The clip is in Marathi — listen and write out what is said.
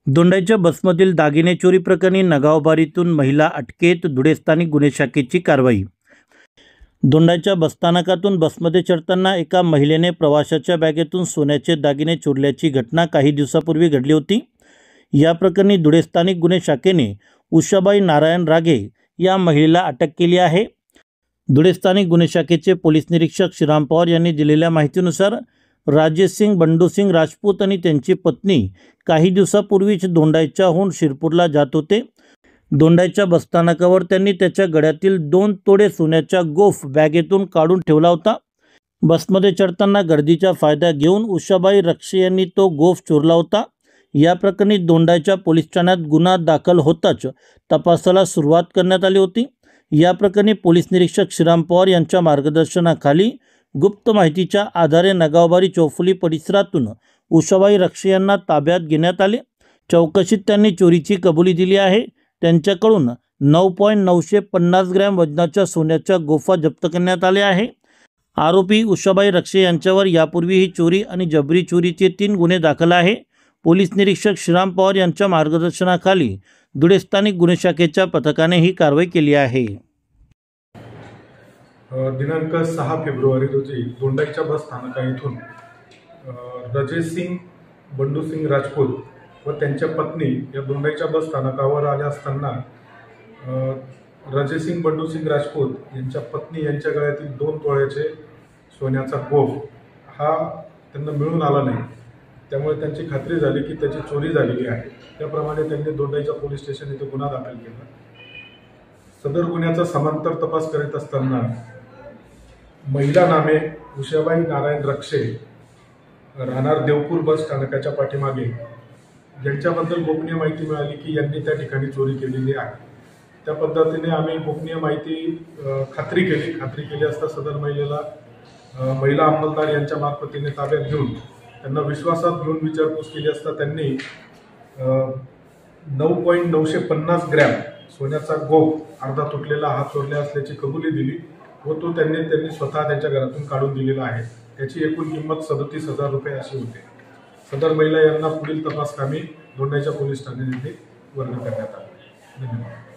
दोंडाईच्या बसमधील दागिने चोरी प्रकरणी नगावबारीतून महिला अटकेत, धुळे स्थानिक गुन्हे शाखेची कारवाई। दोंडाईच्या बसस्थानकातून बसमध्ये चढताना एका महिलेने प्रवाशाच्या बॅगेतून सोन्याचे दागिने चोरल्याची घटना काही दिवसापूर्वी घडली होती। या प्रकरणी धुळे स्थानिक गुन्हे शाखेने उषाबाई नारायण रागे या महिलेला अटक केली आहे। धुळे स्थानिक गुन्हे शाखेचे पोलीस निरीक्षक श्रीराम पवार यांनी दिलेल्या माहितीनुसार राजेश सिंग बंडू सिंग राजपूत आणि त्यांची पत्नी काही दिवसापूर्वीच दोंडाईच्याहून शिरपूरला जात होते। दोंडाईच्या बसस्थानकावर त्यांनी त्याच्या गळ्यातील 2 तोळे सोन्याचा गोफ बॅगेतून काढून ठेवला होता। बसमध्ये चढताना गर्दीचा फायदा घेऊन उषाबाई रक्षे यांनी तो गोफ चोरला होता। या प्रकरणी दोंडाईच्या पोलीस ठाण्यात गुन्हा दाखल होताच तपासाला सुरुवात करण्यात आली होती। या प्रकरणी पोलीस निरीक्षक श्रीराम पवार यांच्या मार्गदर्शनाखाली गुप्त माहितीच्या आधारे नगावबारी चौफुली परिसरातून उषाबाई रक्षे यांना ताब्यात घेण्यात आले। चौकशीत त्यांनी चोरीची कबुली दिली आहे। त्यांच्याकडून 9.950 ग्रॅम वजनाच्या सोन्याच्या गोफा जप्त करण्यात आले आहे। आरोपी उषाबाई रक्षे यांच्यावर यापूर्वीही चोरी आणि जबरी चोरीचे 3 गुन्हे दाखल आहे। पोलीस निरीक्षक श्रीराम पवार यांच्या मार्गदर्शनाखाली धुळे स्थानिक गुन्हे शाखेच्या पथकाने ही कारवाई केली आहे। दिनांक 6 फेब्रुवारी रोजी दोंडाईच्या बस स्थानका इथून राजेश सिंग बंडू सिंग राजपूत व त्यांच्या पत्नी या दोंडाईच्या बस स्थानकावर आल्या असताना राजेश सिंग बंडू सिंग राजपूत यांच्या पत्नी यांच्या गळ्यातील 2 तोळ्याचे सोन्याचा गोफ हा त्यांना मिळून आला नाही। त्यामुळे त्यांची खात्री झाली की त्याची चोरी झालेली आहे। त्याप्रमाणे त्यांनी दोंडाईच्या पोलीस स्टेशन येथे गुन्हा दाखल केला। सदर गुन्ह्याचा समांतर तपास करीत असताना महिला नामे उषाबाई नारायण रक्षे राहणार देवपूर बस स्थानकाच्या पाठीमागे ज्यांच्याबद्दल गोपनीय माहिती मिळाली की यांनी त्या ठिकाणी चोरी केलेली आहे। त्या पद्धतीने आम्ही गोपनीय माहिती खात्री केली असता सदर महिलेला महिला अंमलदार यांच्या मार्फतीने ताब्यात घेऊन त्यांना विश्वासात घेऊन विचारपूस केली असता त्यांनी 9.950 ग्रॅम सोन्याचा गोफ अर्धा तुटलेला हात चोरला असल्याची कबुली दिली व तो त्यांनी स्वतः त्यांच्या घरातून काढून दिलेला आहे। त्याची एकूण किंमत 37,000 रुपये अशी होते। सदर महिला यांना पुढील तपास कामी दोंडाईच्या पोलीस ठाण्यामध्ये वर्ग करण्यात आले। धन्यवाद।